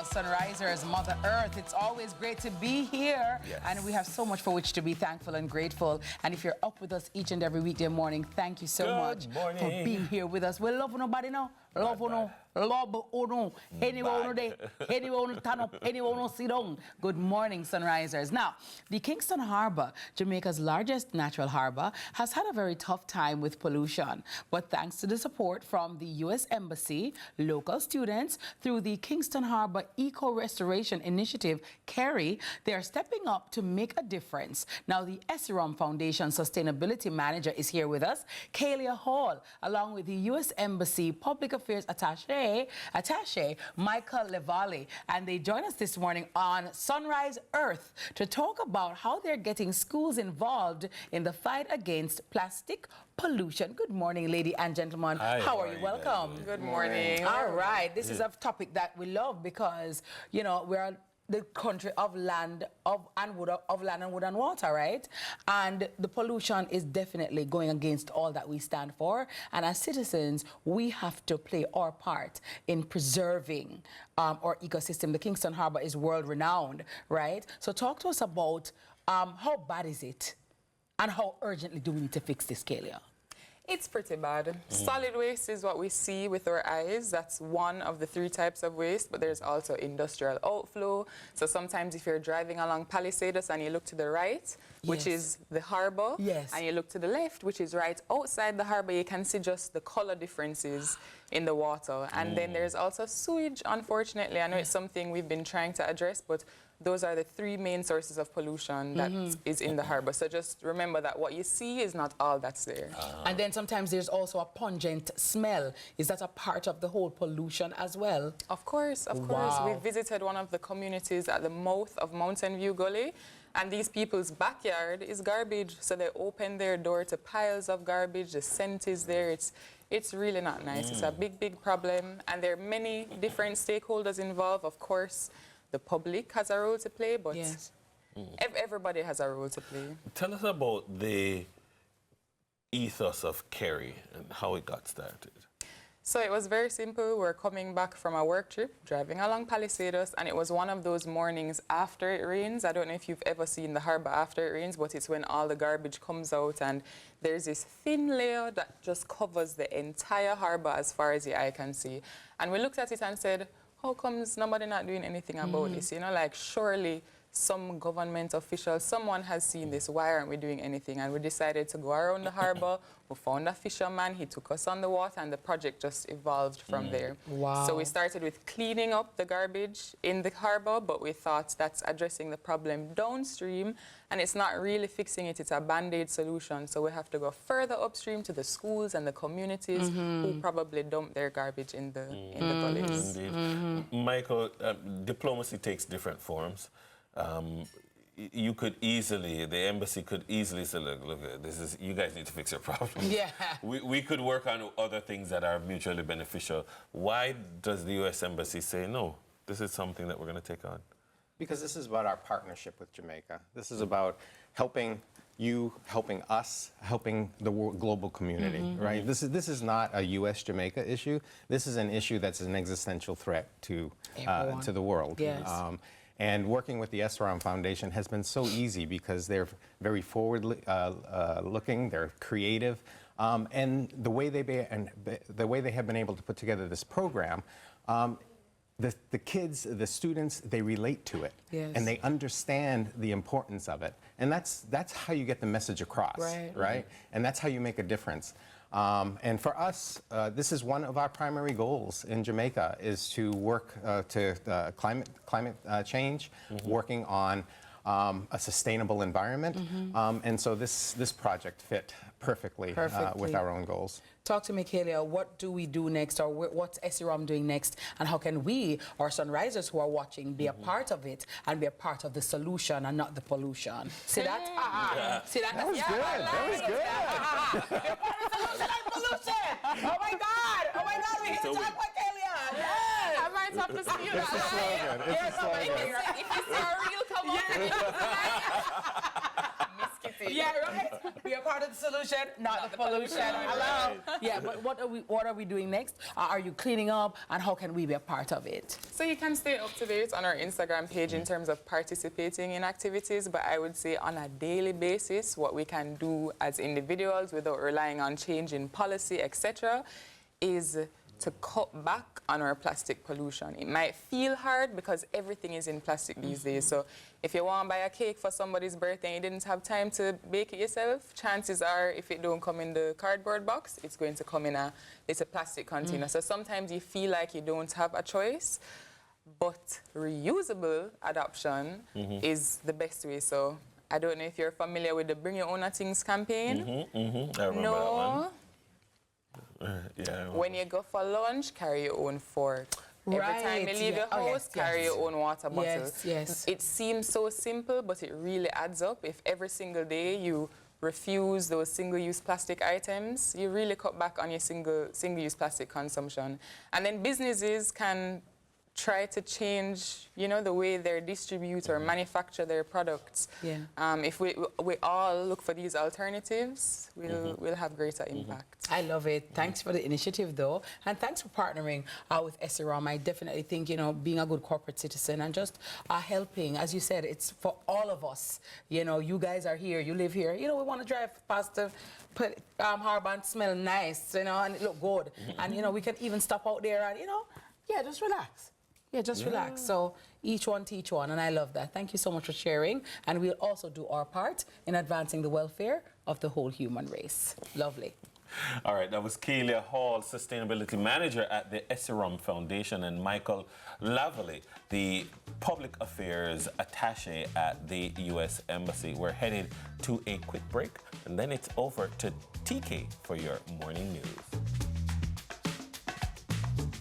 Wow, Sunrisers, Mother Earth, it's always great to be here. Yes. And we have so much for which to be thankful and grateful. And if you're up with us each and every weekday morning, thank you so much for being here with us. We love nobody now. Love no, love no. Anyone day, anyone turn up, anyone sit down. Good morning, Sunrisers. Now, the Kingston Harbour, Jamaica's largest natural harbour, has had a very tough time with pollution. But thanks to the support from the U.S. Embassy, local students, through the Kingston Harbour Eco Restoration Initiative, KHERI, they are stepping up to make a difference. Now, the Esirom Foundation Sustainability Manager is here with us, Khalia Hall, along with the U.S. Embassy Public Affairs Attaché, Michael Lavallee, and they join us this morning on Sunrise Earth to talk about how they're getting schools involved in the fight against plastic pollution. Good morning, ladies and gentlemen. Hi, how are you? Welcome. Good morning. All right. This is a topic that we love because, you know, we're the country of land and wood and water, right? And the pollution is definitely going against all that we stand for. And as citizens, we have to play our part in preserving our ecosystem. The Kingston Harbour is world-renowned, right? So talk to us about how bad is it and how urgently do we need to fix this, Khalia? It's pretty bad. Solid waste is what we see with our eyes. That's one of the 3 types of waste, but there's also industrial outflow. So sometimes if you're driving along Palisados and you look to the right, which is the harbour, and you look to the left, which is right outside the harbour, you can see just the colour differences in the water. And then there's also sewage, unfortunately. I know it's something we've been trying to address, but those are the 3 main sources of pollution that is in the harbour. So just remember that what you see is not all that's there. And then sometimes there's also a pungent smell. Is that a part of the whole pollution as well? Of course, of course. We visited one of the communities at the mouth of Mountain View Gully, and these people's backyard is garbage. So they open their door to piles of garbage. The scent is there. It's really not nice. It's a big, big problem. And there are many different stakeholders involved. Of course, the public has a role to play, but everybody has a role to play. Tell us about the ethos of KHERI and how it got started. So it was very simple. We're coming back from a work trip, driving along Palisados, and it was one of those mornings after it rains. I don't know if you've ever seen the harbour after it rains, but it's when all the garbage comes out and there's this thin layer that just covers the entire harbour as far as the eye can see. And we looked at it and said, how comes nobody not doing anything about this? You know, like surely some government official, someone has seen this. Why aren't we doing anything? And we decided to go around the harbour. We found a fisherman. He took us on the water, and the project just evolved from there. Wow. So we started with cleaning up the garbage in the harbour, but we thought that's addressing the problem downstream, and it's not really fixing it. It's a band-aid solution. So we have to go further upstream to the schools and the communities who probably dump their garbage in the gullies. Indeed. Michael, diplomacy takes different forms. You could easily, the embassy could easily say, look, this is, you guys need to fix your problem. Yeah. We could work on other things that are mutually beneficial. Why does the U.S. Embassy say, no, this is something that we're going to take on? Because this is about our partnership with Jamaica. This is about helping you, helping us, helping the global community, right? This is not a U.S.-Jamaica issue. This is an issue that's an existential threat to the world. Yes. And working with the Esirom Foundation has been so easy because they're very forward-looking, they're creative, and the way they have been able to put together this program, the kids, the students, they relate to it, and they understand the importance of it, and that's how you get the message across, right? And that's how you make a difference. And for us, this is one of our primary goals in Jamaica, is to work to climate change, working on a sustainable environment. And so this project fit perfectly with our own goals. Talk to me, Khalia. What do we do next, or what's Esirom doing next, and how can we, our Sunrisers who are watching, be a part of it and be a part of the solution and not the pollution? See that? See that? That was good. That was good. Be a part of the solution and pollution. Oh my God! Oh my God! We hit the jackpot, Khalia. Yes. I might have to see you. It's a slogan. It's a slogan. If you see a reel come on, Miss Kitty. Yeah, right. Be a part of the solution, not the pollution. Hello. Yeah, but what are we doing next? Are you cleaning up, and how can we be a part of it? So you can stay up to date on our Instagram page in terms of participating in activities, but I would say on a daily basis, what we can do as individuals without relying on change in policy, etc., is to cut back on our plastic pollution. It might feel hard because everything is in plastic these days. So if you want to buy a cake for somebody's birthday and you didn't have time to bake it yourself, chances are if it don't come in the cardboard box, it's going to come in a plastic container. So sometimes you feel like you don't have a choice, but reusable adoption is the best way. So I don't know if you're familiar with the Bring Your Own Things campaign. I remember that one. No. Yeah. When you go for lunch, carry your own fork. Every time you leave your house, carry your own water bottle. Yes, yes. It seems so simple, but it really adds up. If every single day you refuse those single-use plastic items, you really cut back on your single-use plastic consumption. And then businesses can try to change, you know, the way they distribute or manufacture their products. Yeah. If we all look for these alternatives, we'll have greater impact. I love it. Thanks for the initiative, though, and thanks for partnering with Esirom. I definitely think, you know, being a good corporate citizen and just helping, as you said, it's for all of us. You know, you guys are here, you live here. You know, we want to drive past the harbour and smell nice, you know, and it look good. And, you know, we can even stop out there and, you know, yeah, just relax. Yeah, just relax. So each one teach one, and I love that. Thank you so much for sharing. And we'll also do our part in advancing the welfare of the whole human race. Lovely. All right, that was Khalia Hall, Sustainability Manager at the Esirom Foundation, and Michael Lavallee, the Public Affairs Attaché at the U.S. Embassy. We're headed to a quick break, and then it's over to TK for your morning news.